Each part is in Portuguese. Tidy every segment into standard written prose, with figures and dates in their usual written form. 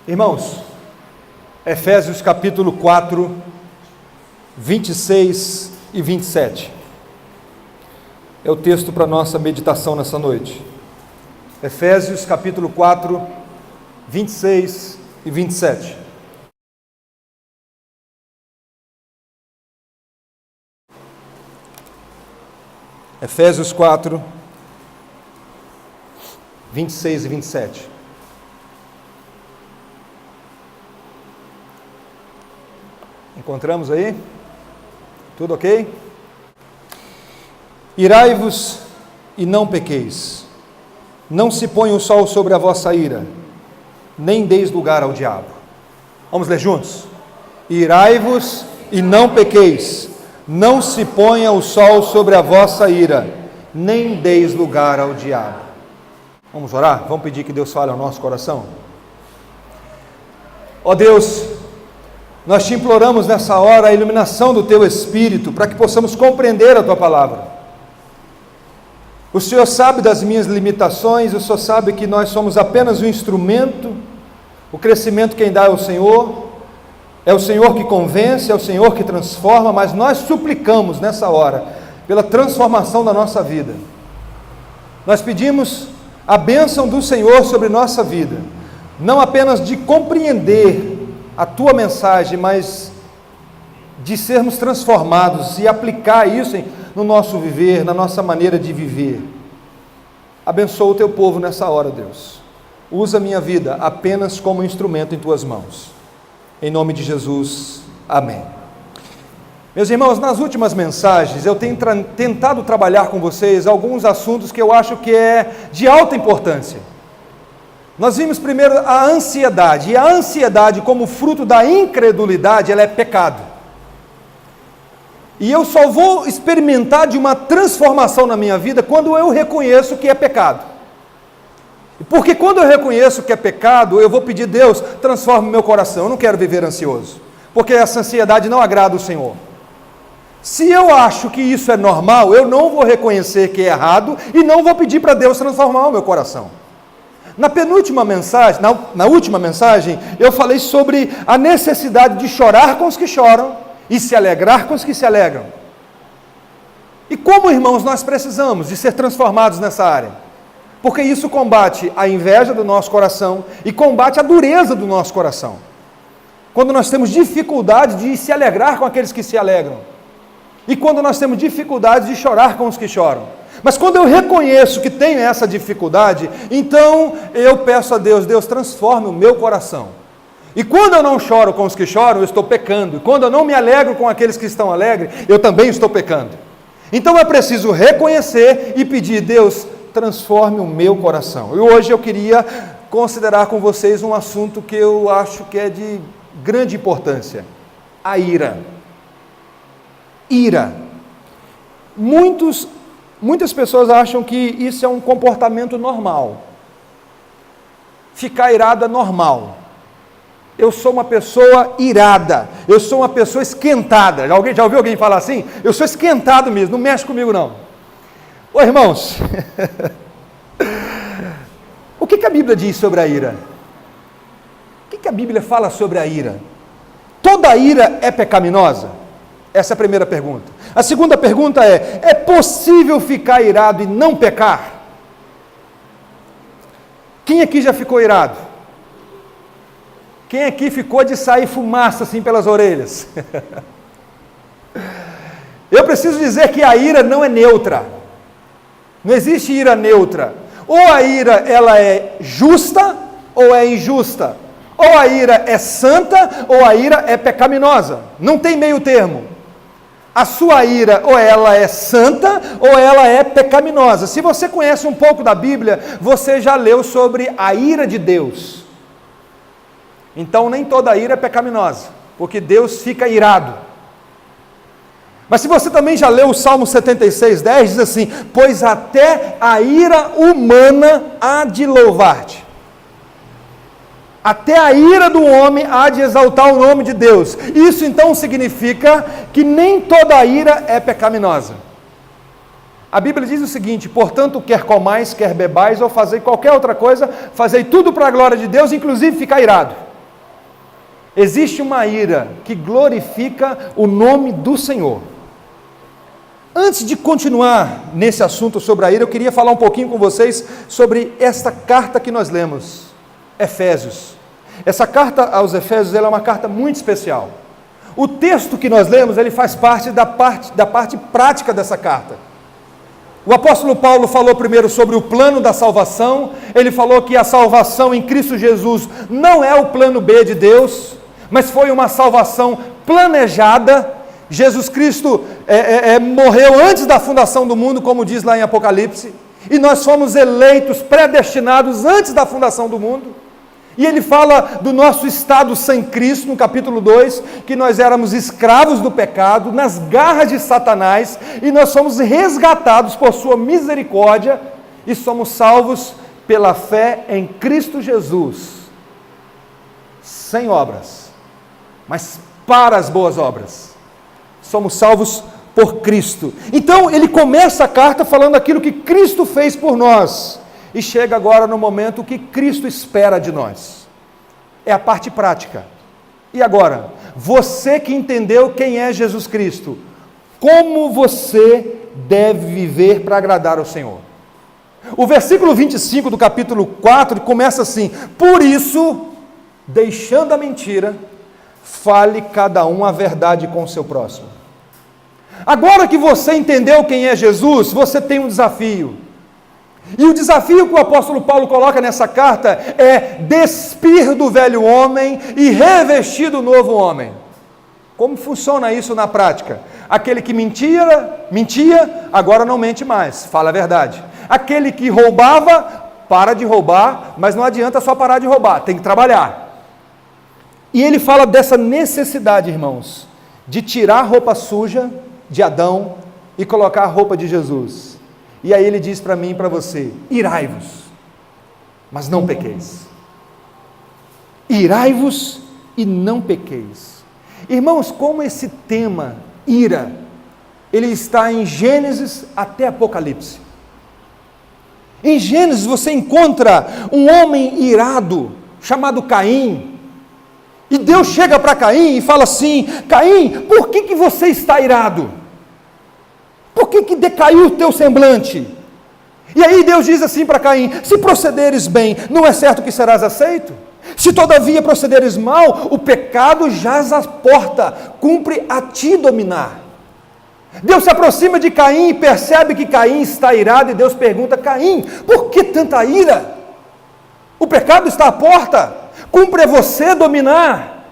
Irmãos, Efésios capítulo 4, 26 e 27. É o texto para nossa meditação nessa noite. Efésios capítulo 4, 26 e 27. Efésios 4, 26 e 27. Encontramos aí? Tudo ok? Irai-vos e não pequeis. Não se ponha o sol sobre a vossa ira, nem deis lugar ao diabo. Vamos ler juntos? Irai-vos e não pequeis. Não se ponha o sol sobre a vossa ira, nem deis lugar ao diabo. Vamos orar? Vamos pedir que Deus fale ao nosso coração? Ó Deus, nós te imploramos nessa hora a iluminação do Teu Espírito, para que possamos compreender a Tua Palavra. O Senhor sabe das minhas limitações, o Senhor sabe que nós somos apenas um instrumento, o crescimento quem dá é o Senhor que convence, é o Senhor que transforma, mas nós suplicamos nessa hora, pela transformação da nossa vida. Nós pedimos a bênção do Senhor sobre nossa vida, não apenas de compreender a Tua mensagem, mas de sermos transformados e aplicar isso no nosso viver, na nossa maneira de viver. Abençoa o Teu povo nessa hora, Deus. Usa a minha vida apenas como instrumento em Tuas mãos. Em nome de Jesus, amém. Meus irmãos, nas últimas mensagens eu tenho tentado trabalhar com vocês alguns assuntos que eu acho que é de alta importância. Nós vimos primeiro a ansiedade, e a ansiedade como fruto da incredulidade, ela é pecado. E eu só vou experimentar de uma transformação na minha vida quando eu reconheço que é pecado. Porque quando eu reconheço que é pecado, eu vou pedir, Deus, transforme meu coração, eu não quero viver ansioso, porque essa ansiedade não agrada o Senhor. Se eu acho que isso é normal, eu não vou reconhecer que é errado, e não vou pedir para Deus transformar o meu coração. Na última mensagem, eu falei sobre a necessidade de chorar com os que choram, e se alegrar com os que se alegram. E como, irmãos, nós precisamos de ser transformados nessa área, porque isso combate a inveja do nosso coração, e combate a dureza do nosso coração, quando nós temos dificuldade de se alegrar com aqueles que se alegram, e quando nós temos dificuldade de chorar com os que choram. Mas quando eu reconheço que tenho essa dificuldade, então eu peço a Deus, Deus transforme o meu coração. E quando eu não choro com os que choram, eu estou pecando. E quando eu não me alegro com aqueles que estão alegres, eu também estou pecando. Então é preciso reconhecer e pedir, Deus, transforme o meu coração. E hoje eu queria considerar com vocês um assunto que eu acho que é de grande importância: a ira. Ira. Muitas pessoas acham que isso é um comportamento normal. Ficar irado é normal. Eu sou uma pessoa irada, eu sou uma pessoa esquentada. Já ouviu alguém falar assim? Eu sou esquentado mesmo, não mexe comigo não. Ô irmãos, o que a Bíblia diz sobre a ira? O que a Bíblia fala sobre a ira? Toda ira é pecaminosa? Essa é a primeira pergunta. A segunda pergunta é possível ficar irado e não pecar? Quem aqui já ficou irado? Quem aqui ficou de sair fumaça assim pelas orelhas? Eu preciso dizer que a ira não é neutra. Não existe ira neutra. Ou a ira ela é justa ou é injusta. Ou a ira é santa ou a ira é pecaminosa. Não tem meio termo. A sua ira, ou ela é santa, ou ela é pecaminosa. Se você conhece um pouco da Bíblia, você já leu sobre a ira de Deus. Então, nem toda ira é pecaminosa, porque Deus fica irado. Mas se você também já leu o Salmo 76:10, diz assim: pois até a ira humana há de louvar-te. Até a ira do homem há de exaltar o nome de Deus. Isso então significa que nem toda a ira é pecaminosa. A Bíblia diz o seguinte: portanto, quer comais, quer bebais, ou fazei qualquer outra coisa, fazei tudo para a glória de Deus, inclusive ficar irado. Existe uma ira que glorifica o nome do Senhor. Antes de continuar nesse assunto sobre a ira, eu queria falar um pouquinho com vocês sobre esta carta que nós lemos, Efésios. Essa carta aos Efésios, ela é uma carta muito especial. O texto que nós lemos, ele faz parte da parte prática dessa carta. O apóstolo Paulo falou primeiro sobre o plano da salvação. Ele falou que a salvação em Cristo Jesus não é o plano B de Deus, mas foi uma salvação planejada. Jesus Cristo morreu antes da fundação do mundo, como diz lá em Apocalipse, e nós fomos eleitos, predestinados antes da fundação do mundo. E ele fala do nosso estado sem Cristo, no capítulo 2, que nós éramos escravos do pecado, nas garras de Satanás, e nós somos resgatados por sua misericórdia, e somos salvos pela fé em Cristo Jesus, sem obras, mas para as boas obras. Somos salvos por Cristo. Então ele começa a carta falando aquilo que Cristo fez por nós, e chega agora no momento que Cristo espera de nós. É a parte prática. E agora, você que entendeu quem é Jesus Cristo, como você deve viver para agradar ao Senhor? O versículo 25 do capítulo 4 começa assim: por isso, deixando a mentira, fale cada um a verdade com o seu próximo. Agora que você entendeu quem é Jesus, você tem um desafio. E o desafio que o apóstolo Paulo coloca nessa carta é despir do velho homem e revestir do novo homem. Como funciona isso na prática? Aquele que mentia, agora não mente mais, fala a verdade. Aquele que roubava, para de roubar, mas não adianta só parar de roubar, tem que trabalhar. E ele fala dessa necessidade, irmãos, de tirar a roupa suja de Adão e colocar a roupa de Jesus. E aí ele diz para mim e para você: irai-vos, mas não pequeis. Irai-vos e não pequeis. Irmãos, como esse tema, ira, ele está em Gênesis até Apocalipse. Em Gênesis você encontra um homem irado, chamado Caim. E Deus chega para Caim e fala assim: Caim, por que você está irado? Por que decaiu o teu semblante? E aí Deus diz assim para Caim: se procederes bem, não é certo que serás aceito? Se todavia procederes mal, o pecado jaz à porta, cumpre a ti dominar. Deus se aproxima de Caim e percebe que Caim está irado, e Deus pergunta: Caim, por que tanta ira? O pecado está à porta, cumpre a você dominar.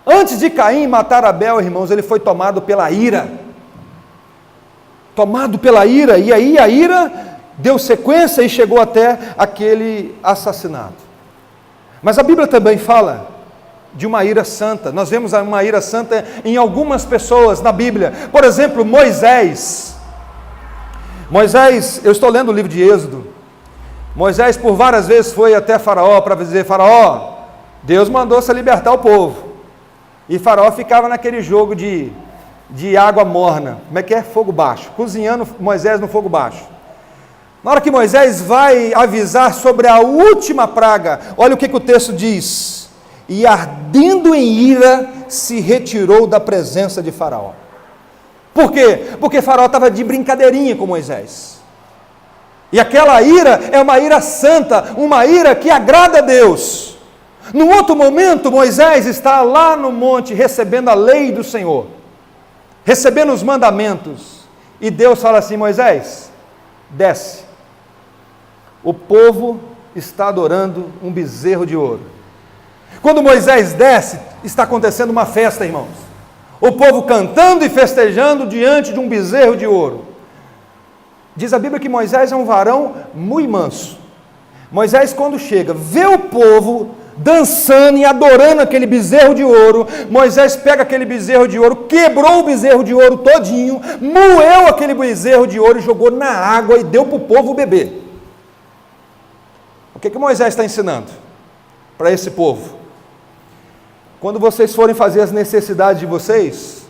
Antes de Caim matar Abel, irmãos, ele foi tomado pela ira. Tomado pela ira, e aí a ira deu sequência e chegou até aquele assassinato. Mas a Bíblia também fala de uma ira santa. Nós vemos uma ira santa em algumas pessoas na Bíblia. Por exemplo, Moisés, eu estou lendo o livro de Êxodo. Moisés por várias vezes foi até Faraó para dizer: Faraó, Deus mandou você libertar o povo. E Faraó ficava naquele jogo de água morna, como é que é? Fogo baixo, cozinhando Moisés no fogo baixo. Na hora que Moisés vai avisar sobre a última praga, olha o que o texto diz: e ardendo em ira, se retirou da presença de Faraó. Por quê? Porque Faraó estava de brincadeirinha com Moisés, e aquela ira é uma ira santa, uma ira que agrada a Deus. Num outro momento, Moisés está lá no monte, recebendo a lei do Senhor, recebendo os mandamentos, e Deus fala assim: Moisés, desce, o povo está adorando um bezerro de ouro. Quando Moisés desce, está acontecendo uma festa, irmãos, o povo cantando e festejando diante de um bezerro de ouro. Diz a Bíblia que Moisés é um varão muito manso. Moisés, quando chega, vê o povo dançando e adorando aquele bezerro de ouro. Moisés pega aquele bezerro de ouro, quebrou o bezerro de ouro todinho, moeu aquele bezerro de ouro e jogou na água e deu para o povo beber. O que Moisés está ensinando para esse povo? Quando vocês forem fazer as necessidades de vocês,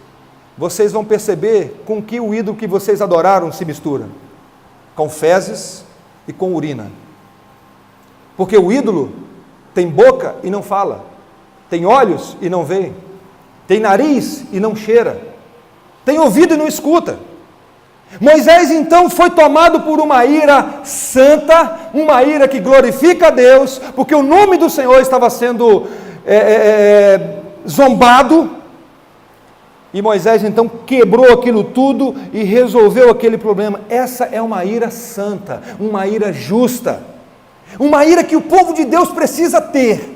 vocês vão perceber com que o ídolo que vocês adoraram se mistura, com fezes e com urina. Porque o ídolo tem boca e não fala, tem olhos e não vê, tem nariz e não cheira, tem ouvido e não escuta. Moisés então foi tomado por uma ira santa, uma ira que glorifica a Deus, porque o nome do Senhor estava sendo zombado, e Moisés então quebrou aquilo tudo e resolveu aquele problema. Essa é uma ira santa, uma ira justa, uma ira que o povo de Deus precisa ter.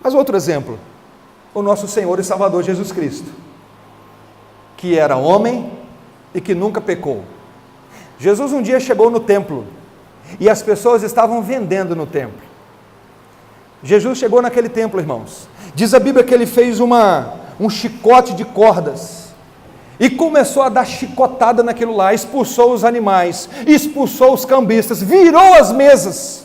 Mas outro exemplo, o nosso Senhor e Salvador Jesus Cristo, que era homem e que nunca pecou. Jesus um dia chegou no templo, e as pessoas estavam vendendo no templo. Jesus chegou naquele templo, irmãos. Diz a Bíblia que ele fez um chicote de cordas, e começou a dar chicotada naquilo lá, expulsou os animais, expulsou os cambistas, virou as mesas,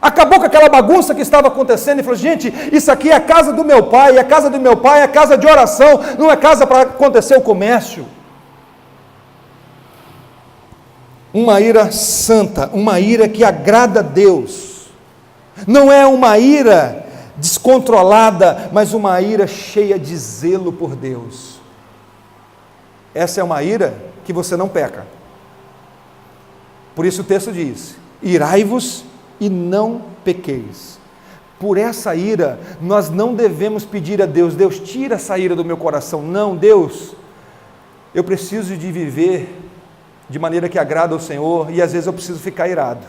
acabou com aquela bagunça que estava acontecendo, e falou: gente, isso aqui é a casa do meu pai, é a casa do meu pai, é casa de oração, não é casa para acontecer o comércio. Uma ira santa, uma ira que agrada a Deus, não é uma ira descontrolada, mas uma ira cheia de zelo por Deus. Essa é uma ira que você não peca. Por isso o texto diz: irai-vos e não pequeis. Por essa ira, nós não devemos pedir a Deus: Deus, tira essa ira do meu coração. Não, Deus, eu preciso de viver de maneira que agrada ao Senhor, e às vezes eu preciso ficar irado,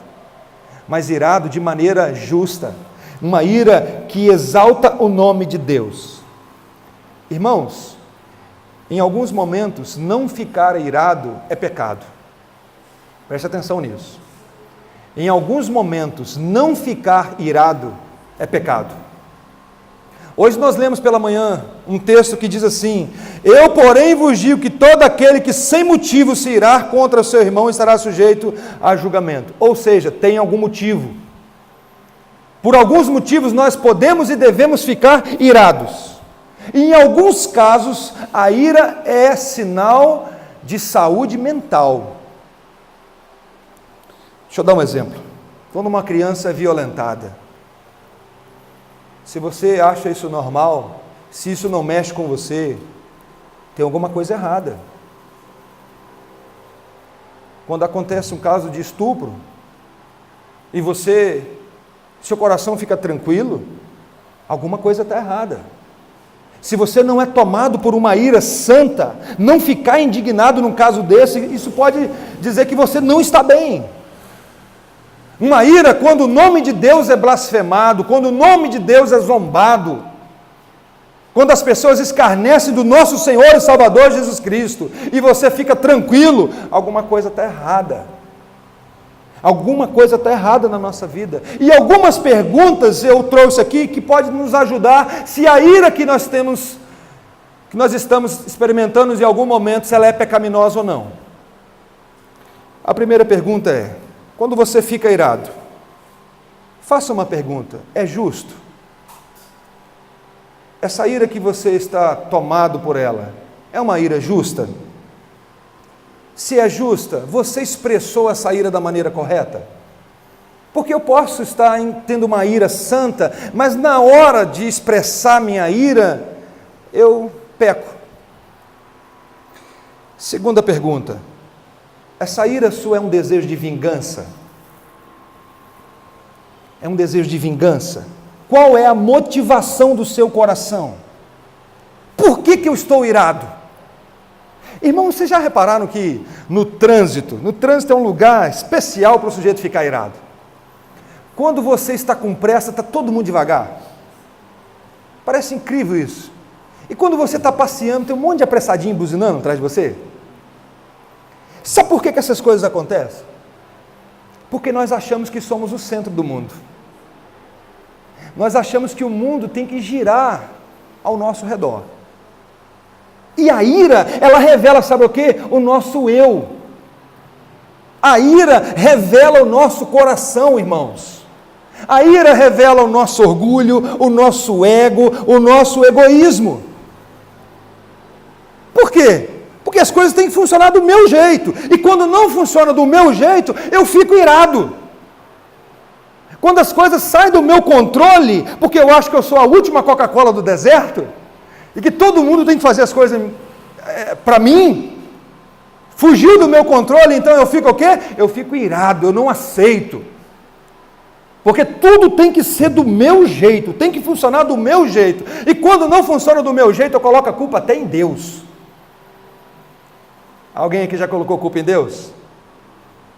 mas irado de maneira justa, uma ira que exalta o nome de Deus. Irmãos, em alguns momentos, não ficar irado é pecado. Preste atenção nisso. Em alguns momentos, não ficar irado é pecado. Hoje nós lemos pela manhã um texto que diz assim: eu, porém, vos digo que todo aquele que sem motivo se irar contra o seu irmão estará sujeito a julgamento. Ou seja, tem algum motivo. Por alguns motivos nós podemos e devemos ficar irados. E em alguns casos, a ira é sinal de saúde mental. Deixa eu dar um exemplo. Quando uma criança é violentada, se você acha isso normal, se isso não mexe com você, tem alguma coisa errada. Quando acontece um caso de estupro, e seu coração fica tranquilo, alguma coisa está errada. Se você não é tomado por uma ira santa, não ficar indignado num caso desse, isso pode dizer que você não está bem. Uma ira quando o nome de Deus é blasfemado, quando o nome de Deus é zombado, quando as pessoas escarnecem do nosso Senhor e Salvador Jesus Cristo, e você fica tranquilo, alguma coisa está errada. Alguma coisa está errada na nossa vida. E algumas perguntas eu trouxe aqui que podem nos ajudar se a ira que nós temos, que nós estamos experimentando em algum momento, se ela é pecaminosa ou não. A primeira pergunta é: quando você fica irado, faça uma pergunta: é justo? Essa ira que você está tomado por ela, é uma ira justa? Se é justa, você expressou essa ira da maneira correta? Porque eu posso estar tendo uma ira santa, mas na hora de expressar minha ira, eu peco. Segunda pergunta: essa ira sua é um desejo de vingança? É um desejo de vingança? Qual é a motivação do seu coração? Por que eu estou irado? Irmãos, vocês já repararam que no trânsito é um lugar especial para o sujeito ficar irado? Quando você está com pressa, está todo mundo devagar. Parece incrível isso. E quando você está passeando, tem um monte de apressadinho buzinando atrás de você. Sabe por que essas coisas acontecem? Porque nós achamos que somos o centro do mundo. Nós achamos que o mundo tem que girar ao nosso redor. E a ira, ela revela, sabe o quê? O nosso eu. A ira revela o nosso coração, irmãos. A ira revela o nosso orgulho, o nosso ego, o nosso egoísmo. Por quê? Porque as coisas têm que funcionar do meu jeito. E quando não funciona do meu jeito, eu fico irado. Quando as coisas saem do meu controle, porque eu acho que eu sou a última Coca-Cola do deserto, e que todo mundo tem que fazer as coisas para mim, fugiu do meu controle, então eu fico o quê? Eu fico irado, eu não aceito. Porque tudo tem que ser do meu jeito, tem que funcionar do meu jeito. E quando não funciona do meu jeito, eu coloco a culpa até em Deus. Alguém aqui já colocou culpa em Deus?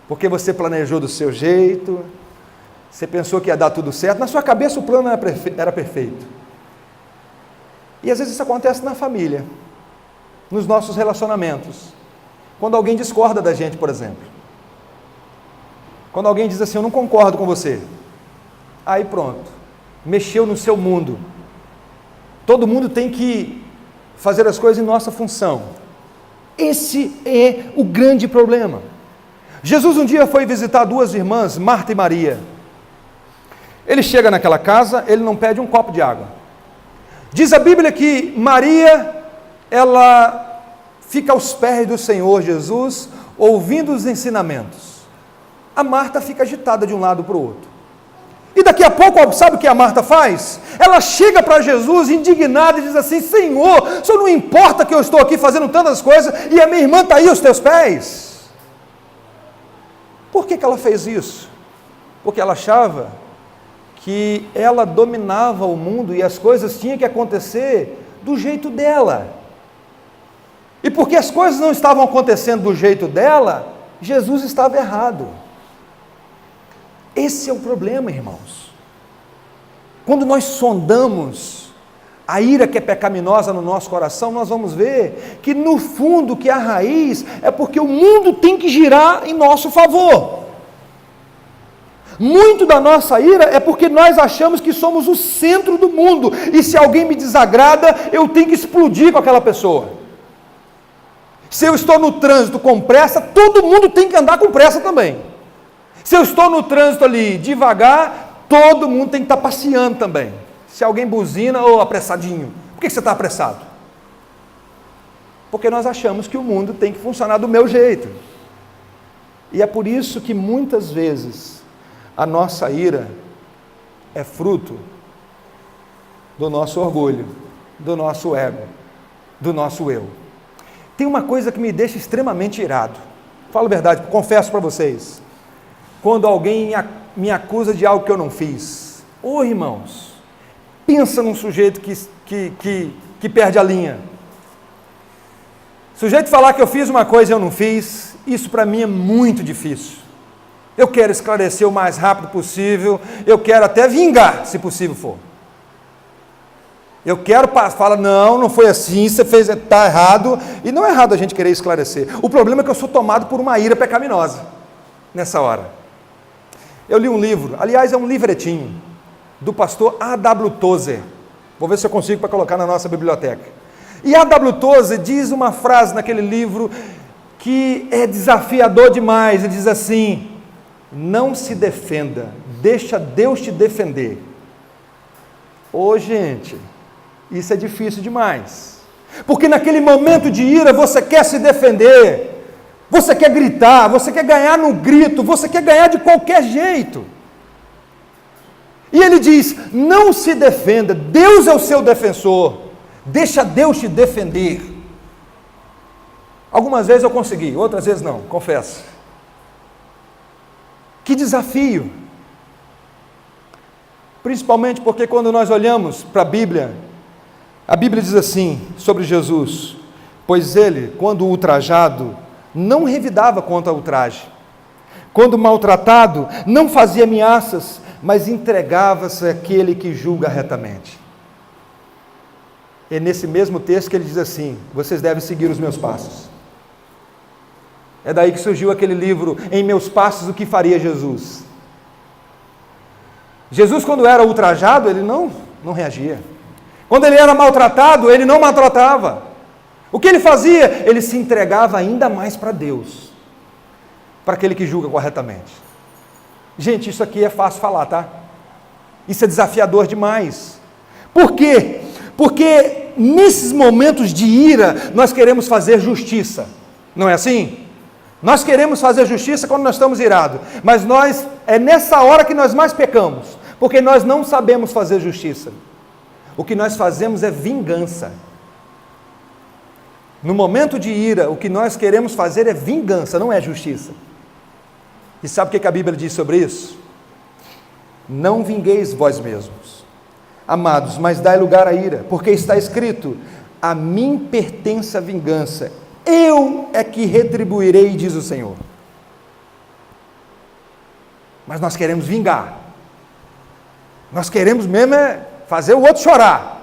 Porque você planejou do seu jeito, você pensou que ia dar tudo certo, na sua cabeça o plano era perfeito. E às vezes isso acontece na família, nos nossos relacionamentos. Quando alguém discorda da gente, por exemplo. Quando alguém diz assim, eu não concordo com você. Aí pronto, mexeu no seu mundo. Todo mundo tem que fazer as coisas em nossa função. Esse é o grande problema. Jesus um dia foi visitar duas irmãs, Marta e Maria. Ele chega naquela casa, ele não pede um copo de água. Diz a Bíblia que Maria, ela fica aos pés do Senhor Jesus, ouvindo os ensinamentos. A Marta fica agitada de um lado para o outro. E daqui a pouco, sabe o que a Marta faz? Ela chega para Jesus indignada e diz assim, Senhor, o Senhor não importa que eu estou aqui fazendo tantas coisas e a minha irmã está aí aos teus pés? Por que ela fez isso? Porque ela achava que ela dominava o mundo e as coisas tinham que acontecer do jeito dela. E porque as coisas não estavam acontecendo do jeito dela, Jesus estava errado. Esse é o problema, irmãos. Quando nós sondamos a ira que é pecaminosa no nosso coração, nós vamos ver que no fundo, que a raiz é porque o mundo tem que girar em nosso favor. Muito da nossa ira é porque nós achamos que somos o centro do mundo, e se alguém me desagrada, eu tenho que explodir com aquela pessoa. Se eu estou no trânsito com pressa, todo mundo tem que andar com pressa também. Se eu estou no trânsito ali devagar, todo mundo tem que estar passeando também. Se alguém buzina, ou apressadinho, por que você está apressado? Porque nós achamos que o mundo tem que funcionar do meu jeito. E é por isso que muitas vezes a nossa ira é fruto do nosso orgulho, do nosso ego, do nosso eu. Tem uma coisa que me deixa extremamente irado. Falo a verdade, confesso para vocês. Quando alguém me acusa de algo que eu não fiz. Ô irmãos, pensa num sujeito que perde a linha. O sujeito falar que eu fiz uma coisa e eu não fiz, isso para mim é muito difícil. Eu quero esclarecer o mais rápido possível, eu quero até vingar, se possível for. Eu quero falar, não foi assim, você fez, está errado, e não é errado a gente querer esclarecer. O problema é que eu sou tomado por uma ira pecaminosa, nessa hora. Eu li um livro, aliás é um livretinho, do pastor A.W. Tozer, vou ver se eu consigo para colocar na nossa biblioteca. E A.W. Tozer diz uma frase naquele livro, que é desafiador demais, ele diz assim, não se defenda, deixa Deus te defender. Ô gente, isso é difícil demais, porque naquele momento de ira você quer se defender, você quer gritar, você quer ganhar no grito, você quer ganhar de qualquer jeito. E ele diz, não se defenda, Deus é o seu defensor, deixa Deus te defender. Algumas vezes eu consegui, outras vezes não, confesso. Que desafio! Principalmente porque quando nós olhamos para a Bíblia diz assim sobre Jesus, pois ele, quando ultrajado, não revidava contra o ultraje, quando maltratado, não fazia ameaças, mas entregava-se àquele que julga retamente. É nesse mesmo texto que ele diz assim, vocês devem seguir os meus passos. É daí que surgiu aquele livro, Em Meus Passos, o que faria Jesus? Jesus, quando era ultrajado, ele não reagia. Quando ele era maltratado, ele não maltratava. O que ele fazia? Ele se entregava ainda mais para Deus, para aquele que julga corretamente. Gente, isso aqui é fácil falar, tá? Isso é desafiador demais. Por quê? Porque nesses momentos de ira, nós queremos fazer justiça. Não é assim? Nós queremos fazer justiça quando nós estamos irados, mas é nessa hora que nós mais pecamos, porque nós não sabemos fazer justiça. O que nós fazemos é vingança. No momento de ira, o que nós queremos fazer é vingança, não é justiça. E sabe o que a Bíblia diz sobre isso? Não vingueis vós mesmos, amados, mas dai lugar à ira, porque está escrito: a mim pertence a vingança, eu é que retribuirei, diz o Senhor. Mas nós queremos vingar, nós queremos mesmo fazer o outro chorar.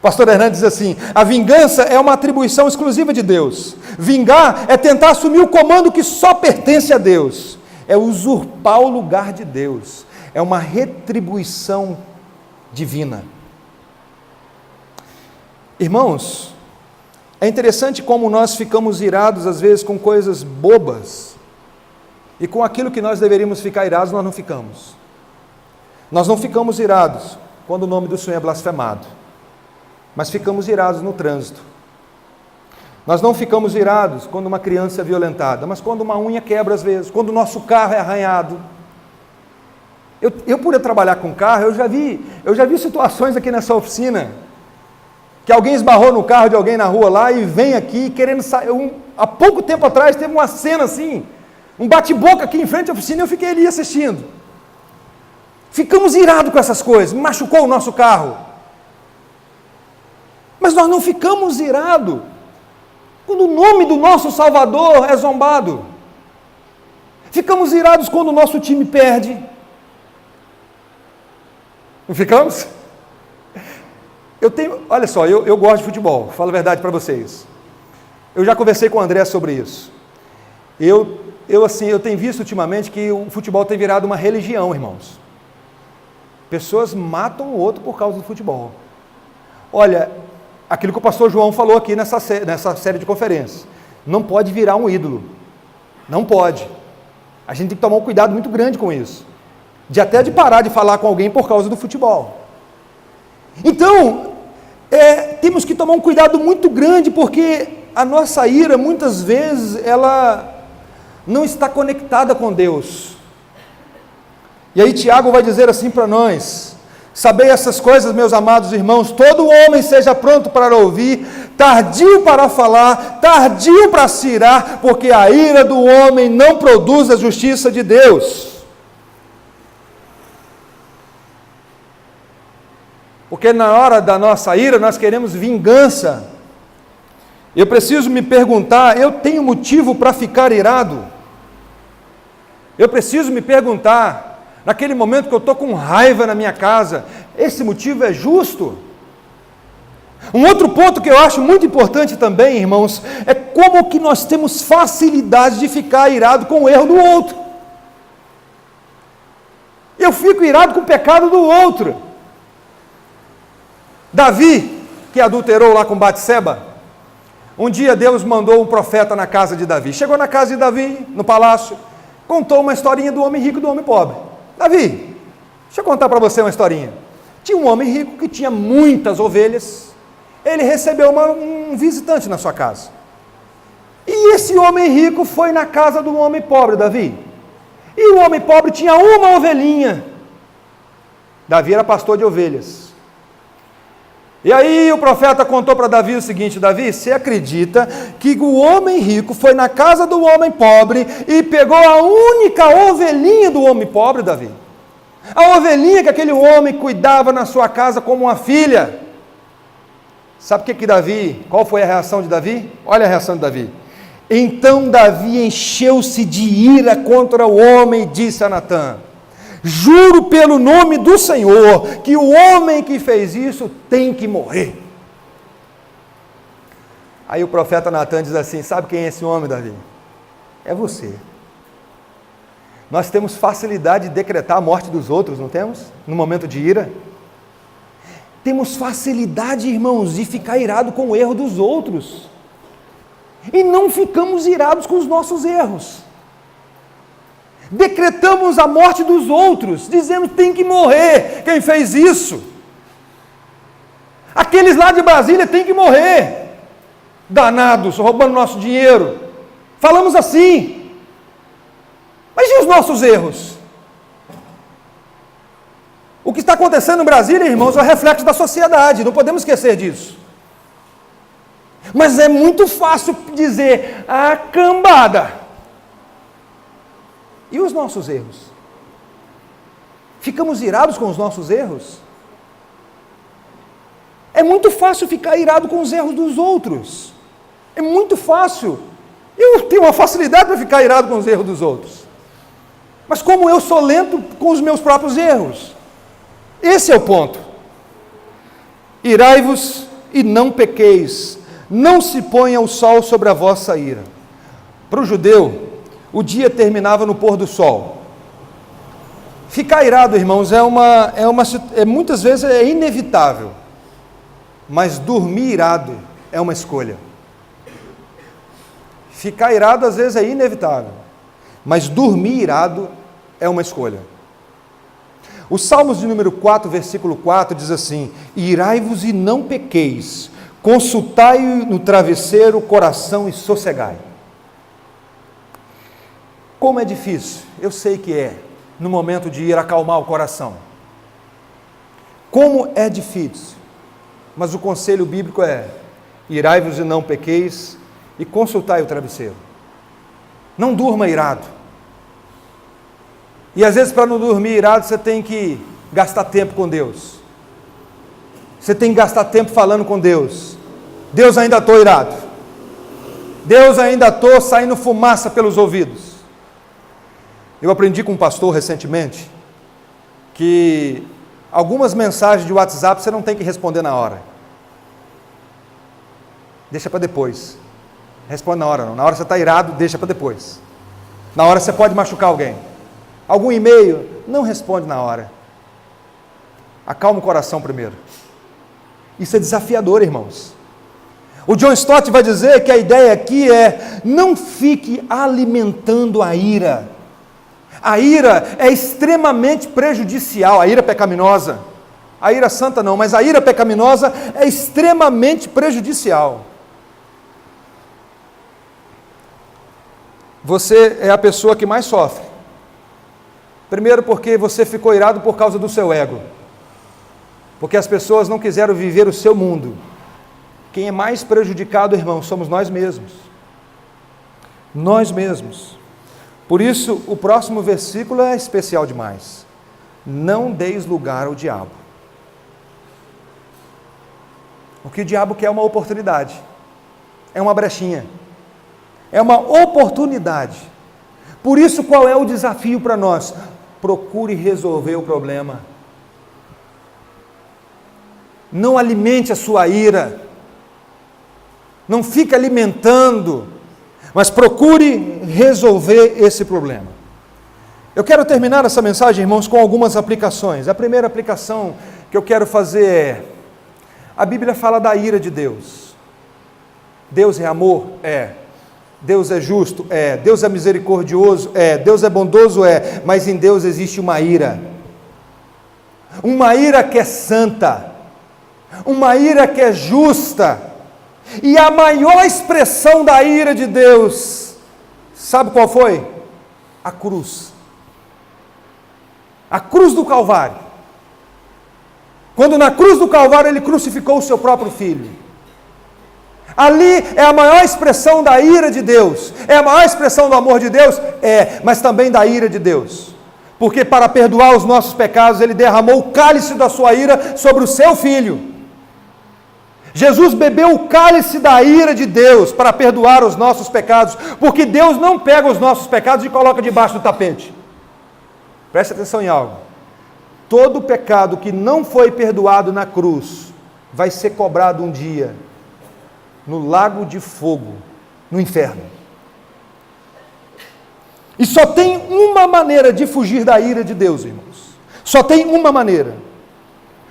Pastor Hernandes diz assim: a vingança é uma atribuição exclusiva de Deus. Vingar é tentar assumir o comando que só pertence a Deus. É usurpar o lugar de Deus. É uma retribuição divina. Irmãos, é interessante como nós ficamos irados às vezes com coisas bobas, e com aquilo que nós deveríamos ficar irados, nós não ficamos. Nós não ficamos irados quando o nome do Senhor é blasfemado, mas ficamos irados no trânsito. Nós não ficamos irados quando uma criança é violentada, mas quando uma unha quebra às vezes, quando o nosso carro é arranhado. Eu por trabalhar com carro, eu já vi situações aqui nessa oficina, que alguém esbarrou no carro de alguém na rua lá e vem aqui querendo sair. Há pouco tempo atrás teve uma cena assim, um bate-boca aqui em frente à oficina, e eu fiquei ali assistindo. Ficamos irados com essas coisas, machucou o nosso carro. Mas nós não ficamos irados quando o nome do nosso Salvador é zombado. Ficamos irados quando o nosso time perde. Não ficamos? Olha só, eu gosto de futebol, falo a verdade para vocês. Eu já conversei com o André sobre isso. Eu tenho visto ultimamente que o futebol tem virado uma religião, irmãos. Pessoas matam o outro por causa do futebol. Olha, aquilo que o pastor João falou aqui nessa série de conferências, não pode virar um ídolo. Não pode. A gente tem que tomar um cuidado muito grande com isso. Até de parar de falar com alguém por causa do futebol. Então, temos que tomar um cuidado muito grande, porque a nossa ira, muitas vezes, ela não está conectada com Deus. E aí Tiago vai dizer assim para nós: sabei essas coisas, meus amados irmãos, todo homem seja pronto para ouvir, tardio para falar, tardio para se irar, porque a ira do homem não produz a justiça de Deus. Porque na hora da nossa ira, nós queremos vingança. Eu preciso me perguntar: eu tenho motivo para ficar irado? Eu preciso me perguntar, naquele momento que eu estou com raiva na minha casa, esse motivo é justo? Um outro ponto que eu acho muito importante também, irmãos, é como que nós temos facilidade de ficar irado com o erro do outro. Eu fico irado com o pecado do outro. Davi, que adulterou lá com Batseba, um dia Deus mandou um profeta na casa de Davi. Chegou na casa de Davi, no palácio, contou uma historinha do homem rico e do homem pobre. Davi, deixa eu contar para você uma historinha. Tinha um homem rico que tinha muitas ovelhas. Ele recebeu um visitante na sua casa. E esse homem rico foi na casa do homem pobre, Davi. E o homem pobre tinha uma ovelhinha. Davi era pastor de ovelhas. E aí o profeta contou para Davi o seguinte: Davi, você acredita que o homem rico foi na casa do homem pobre e pegou a única ovelhinha do homem pobre, Davi? A ovelhinha que aquele homem cuidava na sua casa como uma filha. Sabe o que Davi, qual foi a reação de Davi? Olha a reação de Davi. Então Davi encheu-se de ira contra o homem e disse a Natã: juro pelo nome do Senhor, que o homem que fez isso tem que morrer. Aí o profeta Natã diz assim: sabe quem é esse homem, Davi? É você. Nós temos facilidade de decretar a morte dos outros, não temos? No momento de ira. Temos facilidade, irmãos, de ficar irado com o erro dos outros. E não ficamos irados com os nossos erros. Decretamos a morte dos outros, dizemos: tem que morrer quem fez isso. Aqueles lá de Brasília têm que morrer, danados, roubando nosso dinheiro, Falamos assim. Mas e os nossos erros? O que está acontecendo em Brasília, irmãos, é o reflexo da sociedade, não podemos esquecer disso. Mas é muito fácil dizer, cambada. E os nossos erros? Ficamos irados com os nossos erros? É muito fácil ficar irado com os erros dos outros. É muito fácil. Eu tenho uma facilidade para ficar irado com os erros dos outros. Mas como eu sou lento com os meus próprios erros? Esse é o ponto. Irai-vos e não pequeis, não se ponha o sol sobre a vossa ira. Para o judeu, o dia terminava no pôr do sol. Ficar irado, irmãos, muitas vezes é inevitável, mas dormir irado é uma escolha. Ficar irado às vezes é inevitável, mas dormir irado é uma escolha. O Salmos de número 4, versículo 4 diz assim: irai-vos e não pequeis, consultai no travesseiro o coração e sossegai. Como é difícil, eu sei que é, no momento de ir acalmar o coração. Como é difícil, mas o conselho bíblico é: irai-vos e não pequeis, e consultai o travesseiro. Não durma irado. E às vezes, para não dormir irado, você tem que gastar tempo com Deus. Você tem que gastar tempo falando com Deus. Deus, ainda estou irado. Deus, ainda estou saindo fumaça pelos ouvidos. Eu aprendi com um pastor recentemente que algumas mensagens de WhatsApp você não tem que responder na hora. Deixa para depois. Responde na hora não. Na hora você está irado, deixa para depois. Na hora você pode machucar alguém. Algum e-mail, não responde na hora. Acalma o coração primeiro. Isso é desafiador, irmãos. O John Stott vai dizer que a ideia aqui é: não fique alimentando a ira. A ira é extremamente prejudicial, a ira pecaminosa. A ira santa não, mas a ira pecaminosa é extremamente prejudicial. Você é a pessoa que mais sofre. Primeiro porque você ficou irado por causa do seu ego. Porque as pessoas não quiseram viver o seu mundo. Quem é mais prejudicado, irmão, somos nós mesmos. Nós mesmos. Por isso, o próximo versículo é especial demais. Não deis lugar ao diabo. O que o diabo quer é uma oportunidade. É uma brechinha. É uma oportunidade. Por isso, qual é o desafio para nós? Procure resolver o problema. Não alimente a sua ira. Não fique alimentando, mas procure resolver esse problema. Eu quero terminar essa mensagem, irmãos, com algumas aplicações. A primeira aplicação que eu quero fazer é: a Bíblia fala da ira de Deus. Deus é amor? É. Deus é justo? É. Deus é misericordioso? É. Deus é bondoso? É. Mas em Deus existe uma ira que é santa, uma ira que é justa. E a maior expressão da ira de Deus, sabe qual foi? A cruz. A cruz do Calvário. Quando na cruz do Calvário ele crucificou o seu próprio filho. Ali é a maior expressão da ira de Deus. É a maior expressão do amor de Deus? É, mas também da ira de Deus. Porque para perdoar os nossos pecados, ele derramou o cálice da sua ira sobre o seu filho. Jesus bebeu o cálice da ira de Deus para perdoar os nossos pecados, porque Deus não pega os nossos pecados e coloca debaixo do tapete. Preste atenção em algo. Todo pecado que não foi perdoado na cruz, vai ser cobrado um dia, no lago de fogo, no inferno. E só tem uma maneira de fugir da ira de Deus, irmãos. Só tem uma maneira.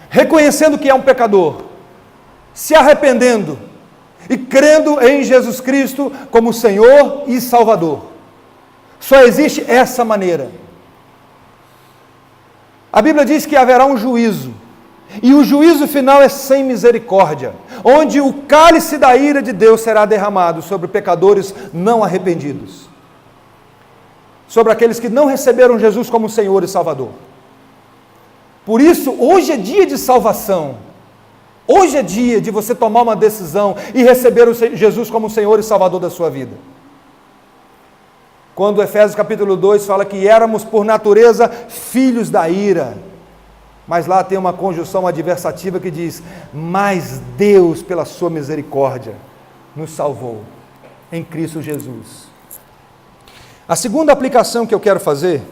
Reconhecendo que é um pecador, se arrependendo e crendo em Jesus Cristo como Senhor e Salvador. Só existe essa maneira. A Bíblia diz que haverá um juízo, e o juízo final é sem misericórdia. onde o cálice da ira de Deus será derramado sobre pecadores não arrependidos, sobre aqueles que não receberam Jesus como Senhor e Salvador. Por isso, hoje é dia de salvação, hoje é dia de você tomar uma decisão e receber Jesus como Senhor e Salvador da sua vida. Quando Efésios capítulo 2 fala que éramos por natureza filhos da ira, mas lá tem uma conjunção adversativa que diz: mas Deus, pela sua misericórdia, nos salvou em Cristo Jesus. A segunda aplicação que eu quero fazer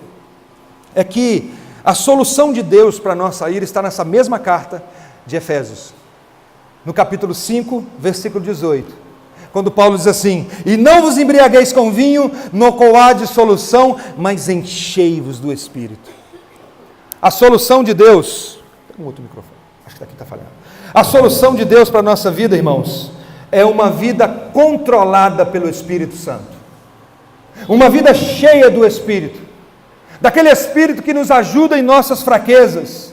é que a solução de Deus para a nossa ira está nessa mesma carta de Efésios, no capítulo 5, versículo 18. Quando Paulo diz assim: e não vos embriagueis com vinho, no qual há dissolução, mas enchei-vos do Espírito. A solução de Deus, um outro microfone, acho que daqui está falhando. A solução de Deus para a nossa vida, irmãos, é uma vida controlada pelo Espírito Santo, uma vida cheia do Espírito, daquele Espírito que nos ajuda em nossas fraquezas,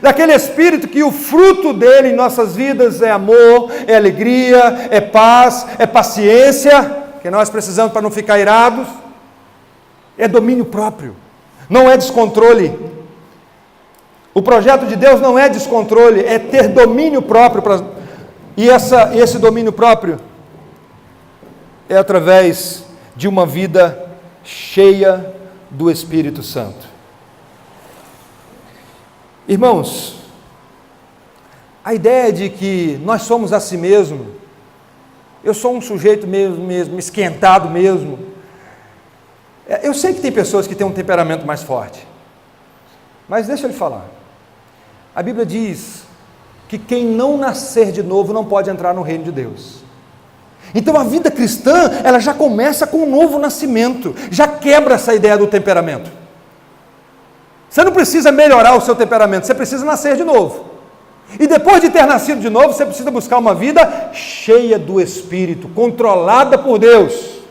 daquele Espírito que o fruto dele em nossas vidas é amor, é alegria, é paz, é paciência, que nós precisamos para não ficar irados, é domínio próprio, não é descontrole. O projeto de Deus não é descontrole, é ter domínio próprio, e esse domínio próprio é através de uma vida cheia do Espírito Santo. Irmãos, a ideia de que nós somos a si mesmo, eu sou um sujeito mesmo esquentado mesmo, eu sei que tem pessoas que têm um temperamento mais forte, mas deixa eu lhe falar, a Bíblia diz que quem não nascer de novo não pode entrar no reino de Deus. Então a vida cristã, ela já começa com um novo nascimento, já quebra essa ideia do temperamento. Você não precisa melhorar o seu temperamento, você precisa nascer de novo. E depois de ter nascido de novo, você precisa buscar uma vida cheia do Espírito, controlada por Deus.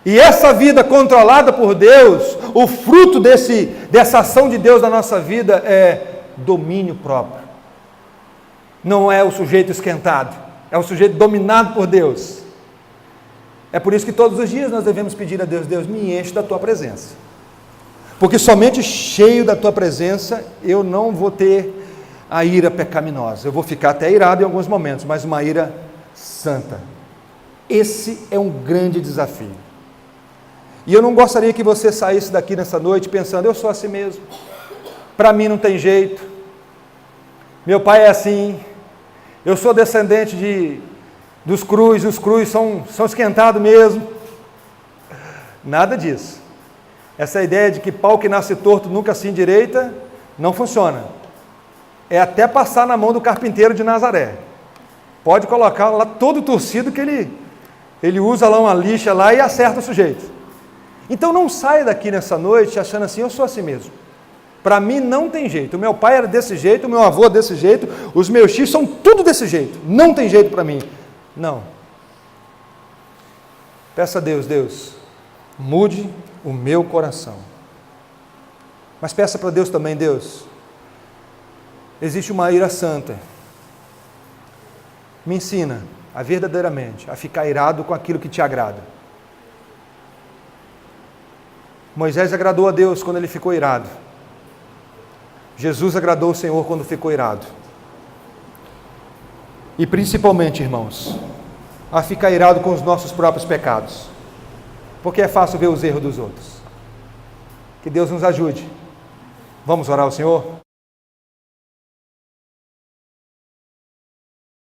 E essa vida controlada por Deus, o fruto dessa ação de Deus na nossa vida é domínio próprio. Não é o sujeito esquentado, é o sujeito dominado por Deus. É por isso que todos os dias nós devemos pedir a Deus: Deus, me enche da tua presença. Porque somente cheio da tua presença eu não vou ter a ira pecaminosa. Eu vou ficar até irado em alguns momentos, mas uma ira santa. Esse é um grande desafio. E eu não gostaria que você saísse daqui nessa noite pensando: eu sou assim mesmo, para mim não tem jeito, meu pai é assim, eu sou descendente dos Cruz, os Cruz são esquentados mesmo. Nada disso. Essa ideia de que pau que nasce torto nunca se endireita, não funciona. É até passar na mão do carpinteiro de Nazaré. Pode colocar lá todo torcido que ele usa lá uma lixa lá e acerta o sujeito. Então não saia daqui nessa noite achando assim: eu sou assim mesmo. Para mim não tem jeito. O meu pai era desse jeito, o meu avô desse jeito, os meus tios são tudo desse jeito. Não tem jeito para mim. Não. Peça a Deus: Deus, mude o meu coração. Mas peça para Deus também: Deus, existe uma ira santa. Me ensina verdadeiramente a ficar irado com aquilo que te agrada. Moisés agradou a Deus quando ele ficou irado. Jesus agradou o Senhor quando ficou irado. E principalmente, irmãos, a ficar irado com os nossos próprios pecados, porque é fácil ver os erros dos outros. Que Deus nos ajude. Vamos orar ao Senhor?